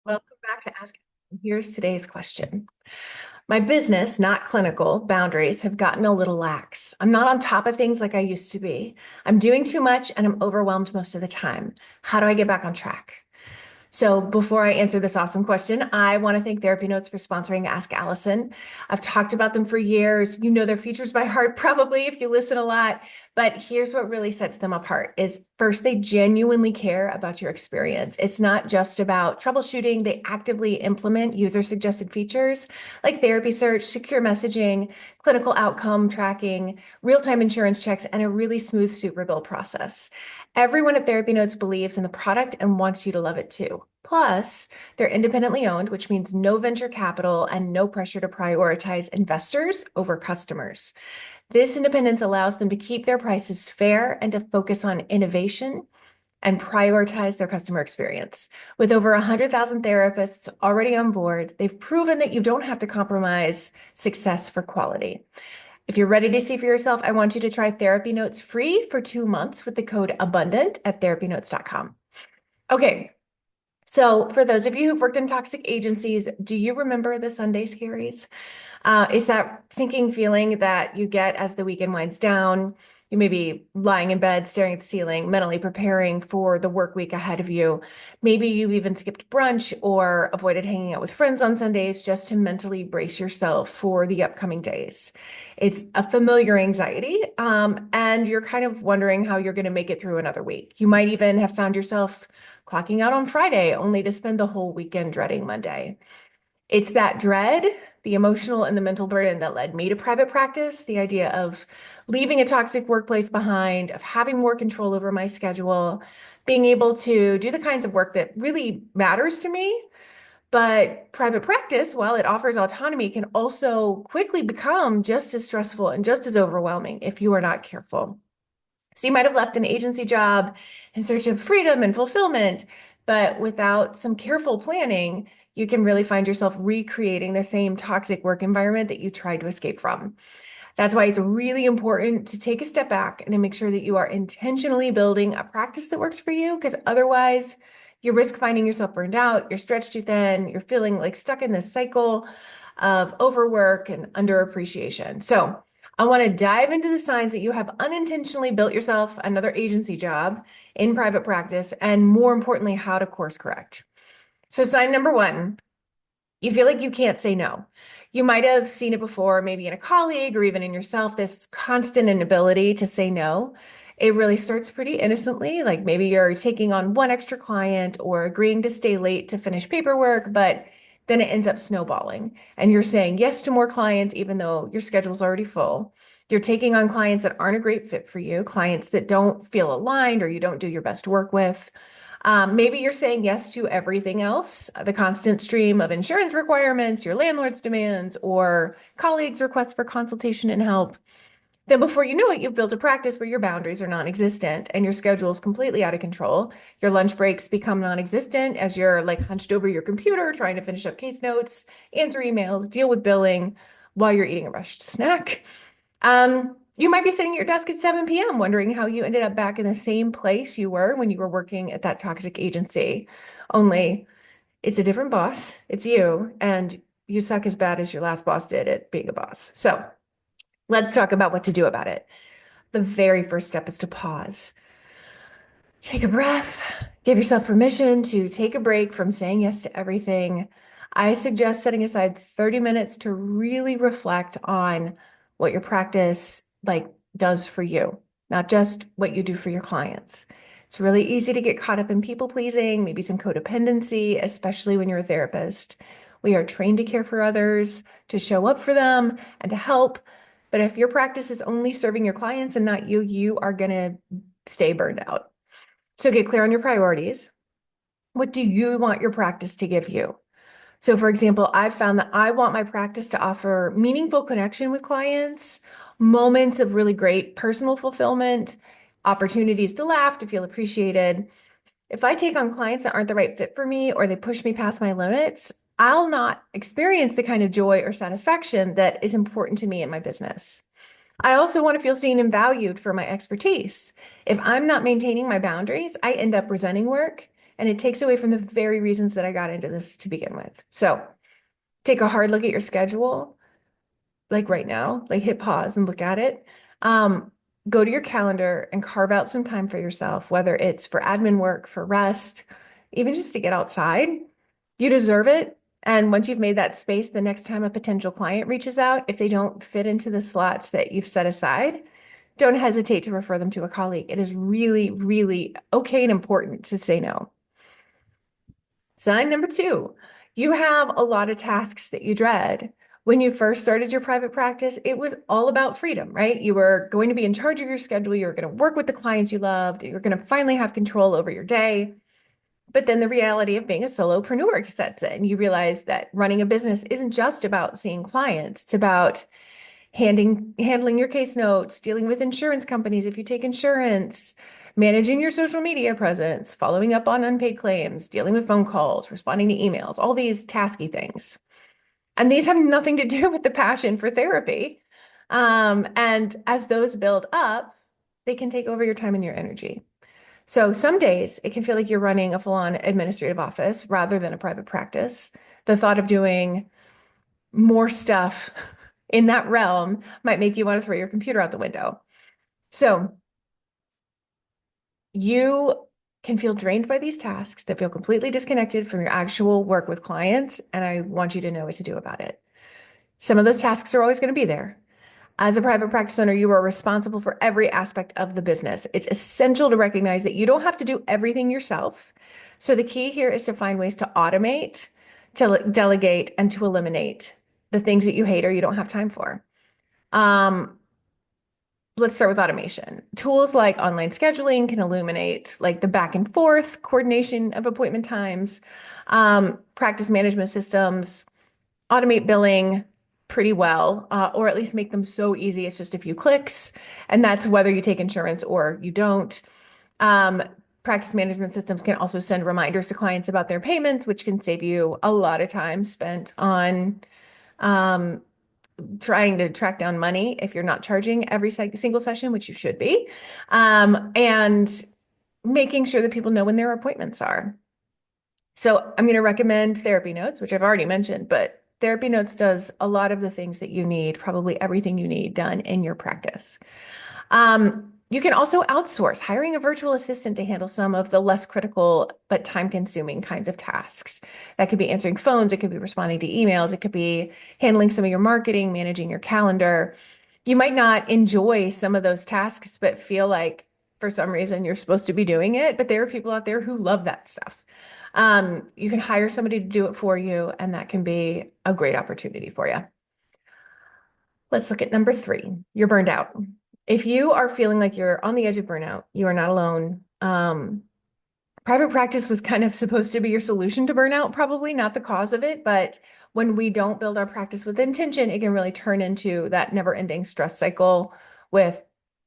Welcome back to Ask Allison. Here's today's question. My business, not clinical, boundaries have gotten a little lax. I'm not on top of things like I used to be. I'm doing too much and I'm overwhelmed most of the time. How do I get back on track? So before I answer this awesome question, I want to thank TherapyNotes for sponsoring Ask Allison. I've talked about them for years. You know their features by heart, probably if you listen a lot. But here's what really sets them apart is first, they genuinely care about your experience. It's not just about troubleshooting. They actively implement user-suggested features like therapy search, secure messaging, clinical outcome tracking, real-time insurance checks, and a really smooth super bill process. Everyone at TherapyNotes believes in the product and wants you to love it too. Plus, they're independently owned, which means no venture capital and no pressure to prioritize investors over customers. This independence allows them to keep their prices fair and to focus on innovation and prioritize their customer experience. With over 100,000 therapists already on board, they've proven that you don't have to compromise success for quality. If you're ready to see for yourself, I want you to try Therapy Notes free for 2 months with the code ABUNDANT at therapynotes.com. Okay, so for those of you who've worked in toxic agencies, do you remember the Sunday scaries? Is that sinking feeling that you get as the weekend winds down? You may be lying in bed, staring at the ceiling, mentally preparing for the work week ahead of you. Maybe you've even skipped brunch or avoided hanging out with friends on Sundays just to mentally brace yourself for the upcoming days. It's a familiar anxiety, and you're kind of wondering how you're going to make it through another week. You might even have found yourself clocking out on Friday only to spend the whole weekend dreading Monday. It's that dread, the emotional and the mental burden that led me to private practice, the idea of leaving a toxic workplace behind, of having more control over my schedule, being able to do the kinds of work that really matters to me. But private practice, while it offers autonomy, can also quickly become just as stressful and just as overwhelming if you are not careful. So you might have left an agency job in search of freedom and fulfillment, but without some careful planning, you can really find yourself recreating the same toxic work environment that you tried to escape from. That's why it's really important to take a step back and to make sure that you are intentionally building a practice that works for you, because otherwise you risk finding yourself burned out, you're stretched too thin, you're feeling like stuck in this cycle of overwork and underappreciation. So I want to dive into the signs that you have unintentionally built yourself another agency job in private practice, and more importantly, how to course correct. So sign number one, you feel like you can't say no. You might have seen it before, maybe in a colleague or even in yourself, this constant inability to say no. It really starts pretty innocently, like maybe you're taking on one extra client or agreeing to stay late to finish paperwork, but then it ends up snowballing and you're saying yes to more clients, even though your schedule's already full. You're taking on clients that aren't a great fit for you, clients that don't feel aligned or you don't do your best work with. Maybe you're saying yes to everything else, the constant stream of insurance requirements, your landlord's demands, or colleagues' requests for consultation and help. Then before you know it, you've built a practice where your boundaries are non-existent and your schedule is completely out of control. Your lunch breaks become non-existent as you're like hunched over your computer trying to finish up case notes, answer emails, deal with billing while you're eating a rushed snack. You might be sitting at your desk at 7 p.m. wondering how you ended up back in the same place you were when you were working at that toxic agency. Only it's a different boss, it's you, and you suck as bad as your last boss did at being a boss. So let's talk about what to do about it. The very first step is to pause. Take a breath, give yourself permission to take a break from saying yes to everything. I suggest setting aside 30 minutes to really reflect on what your practice does for you, not just what you do for your clients. It's really easy to get caught up in people pleasing, maybe some codependency, especially when you're a therapist. We are trained to care for others, to show up for them, and to help. But if your practice is only serving your clients and not you, you are going to stay burned out. So get clear on your priorities. What do you want your practice to give you? So for example, I've found that I want my practice to offer meaningful connection with clients, moments of really great personal fulfillment, opportunities to laugh, to feel appreciated. If I take on clients that aren't the right fit for me or they push me past my limits, I'll not experience the kind of joy or satisfaction that is important to me in my business. I also want to feel seen and valued for my expertise. If I'm not maintaining my boundaries, I end up resenting work, And it takes away from the very reasons that I got into this to begin with. So take a hard look at your schedule, like right now, like hit pause and look at it. Go to your calendar and carve out some time for yourself, whether it's for admin work, for rest, even just to get outside. You deserve it. And once you've made that space, the next time a potential client reaches out, if they don't fit into the slots that you've set aside, don't hesitate to refer them to a colleague. It is really, really okay and important to say no. Sign number two, you have a lot of tasks that you dread. When you first started your private practice, it was all about freedom, right? You were going to be in charge of your schedule. You were going to work with the clients you loved. You were going to finally have control over your day. But then the reality of being a solopreneur sets in. You realize that running a business isn't just about seeing clients. It's about handling your case notes, dealing with insurance companies if you take insurance, managing your social media presence, following up on unpaid claims, dealing with phone calls, responding to emails, all these tasky things. And these have nothing to do with the passion for therapy. And as those build up, they can take over your time and your energy. So some days it can feel like you're running a full-on administrative office rather than a private practice. The thought of doing more stuff in that realm might make you want to throw your computer out the window. So you can feel drained by these tasks that feel completely disconnected from your actual work with clients, and I want you to know what to do about it. Some of those tasks are always going to be there. As a private practice owner, you are responsible for every aspect of the business. It's essential to recognize that you don't have to do everything yourself. So the key here is to find ways to automate, to delegate, and to eliminate the things that you hate or you don't have time for. Let's start with automation. Tools like online scheduling can illuminate like the back and forth coordination of appointment times. Practice management systems automate billing pretty well, or at least make them so easy it's just a few clicks. And that's whether you take insurance or you don't. Practice management systems can also send reminders to clients about their payments, which can save you a lot of time spent on trying to track down money if you're not charging every single session, which you should be, and making sure that people know when their appointments are. So I'm going to recommend TherapyNotes, which I've already mentioned, but TherapyNotes does a lot of the things that you need, probably everything you need done in your practice. You can also outsource, hiring a virtual assistant to handle some of the less critical but time-consuming kinds of tasks. That could be answering phones, it could be responding to emails, it could be handling some of your marketing, managing your calendar. You might not enjoy some of those tasks, but feel like for some reason you're supposed to be doing it, but there are people out there who love that stuff. You can hire somebody to do it for you, and that can be a great opportunity for you. Let's look at number three. You're burned out. If you are feeling like you're on the edge of burnout, you are not alone. Private practice was kind of supposed to be your solution to burnout, probably not the cause of it, but when we don't build our practice with intention, it can really turn into that never-ending stress cycle with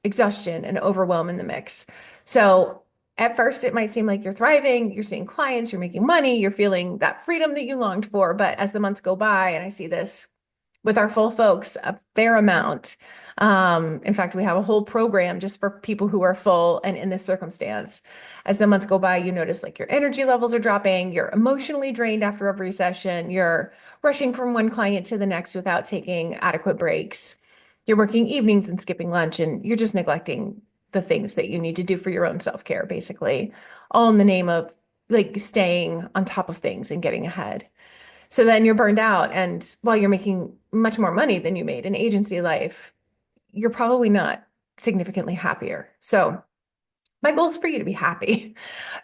exhaustion and overwhelm in the mix. So at first, it might seem like you're thriving, you're seeing clients, you're making money, you're feeling that freedom that you longed for. But as the months go by, and I see this with our full folks a fair amount. In fact, we have a whole program just for people who are full and in this circumstance. As the months go by, you notice like your energy levels are dropping, you're emotionally drained after every session, you're rushing from one client to the next without taking adequate breaks. You're working evenings and skipping lunch, and you're just neglecting the things that you need to do for your own self-care, basically, all in the name of like staying on top of things and getting ahead. So then you're burned out. And while you're making much more money than you made in agency life, you're probably not significantly happier. So my goal is for you to be happy.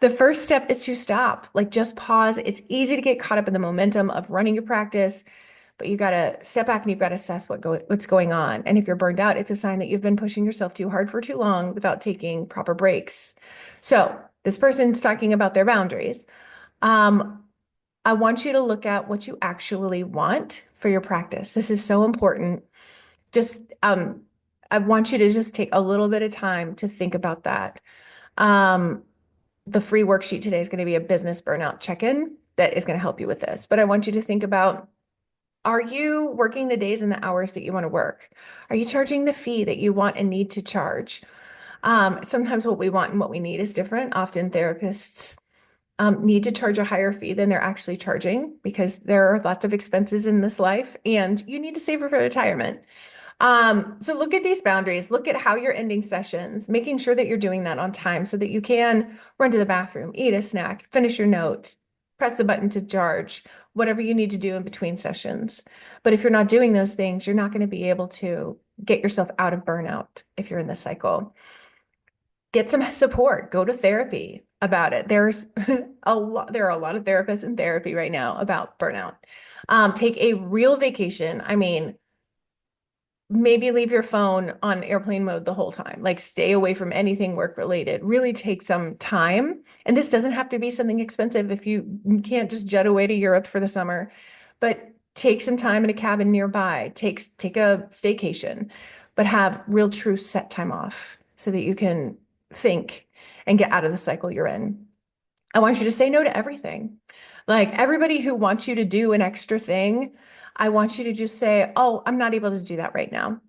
The first step is to stop, like just pause. It's easy to get caught up in the momentum of running your practice, but you got to step back and you've got to assess what's going on. And if you're burned out, it's a sign that you've been pushing yourself too hard for too long without taking proper breaks. So this person's talking about their boundaries. I want you to look at what you actually want for your practice. This is so important. Just, I want you to just take a little bit of time to think about that. The free worksheet today is going to be a business burnout check-in that is going to help you with this. But I want you to think about, are you working the days and the hours that you want to work? Are you charging the fee that you want and need to charge? Sometimes what we want and what we need is different. Often therapists need to charge a higher fee than they're actually charging because there are lots of expenses in this life and you need to save for retirement. So look at these boundaries, look at how you're ending sessions, making sure that you're doing that on time so that you can run to the bathroom, eat a snack, finish your note, press the button to charge, whatever you need to do in between sessions. But if you're not doing those things, you're not going to be able to get yourself out of burnout if you're in this cycle. Get some support, go to therapy about it. There's there are a lot of therapists in therapy right now about burnout. Take a real vacation. I mean, maybe leave your phone on airplane mode the whole time. Like stay away from anything work related. Really take some time. And this doesn't have to be something expensive if you can't just jet away to Europe for the summer, but take some time in a cabin nearby. Take a staycation, but have real true set time off so that you can think and get out of the cycle you're in. I want you to say no to everything. Like everybody who wants you to do an extra thing, I want you to just say, oh, I'm not able to do that right now.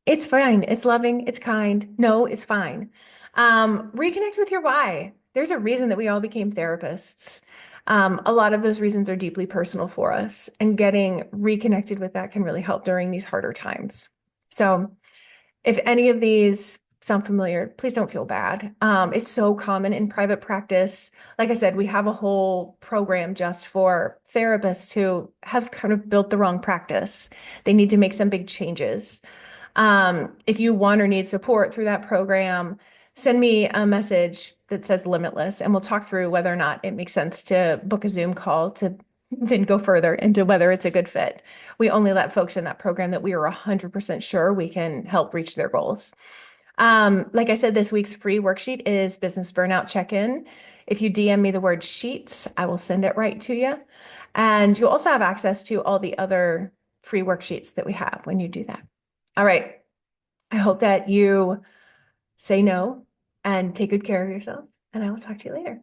It's fine. It's loving. It's kind. No, it's fine. Reconnect with your why. There's a reason that we all became therapists. A lot of those reasons are deeply personal for us, and getting reconnected with that can really help during these harder times. So, if any of these sound familiar, please don't feel bad. It's so common in private practice. Like I said, we have a whole program just for therapists who have kind of built the wrong practice. They need to make some big changes. If you want or need support through that program, send me a message that says limitless, and we'll talk through whether or not it makes sense to book a Zoom call to then go further into whether it's a good fit. We only let folks in that program that we are 100% sure we can help reach their goals. Like I said, this week's free worksheet is Business Burnout Check-In. If you DM me the word sheets, I will send it right to you. And you'll also have access to all the other free worksheets that we have when you do that. All right. I hope that you say no and take good care of yourself, and I will talk to you later.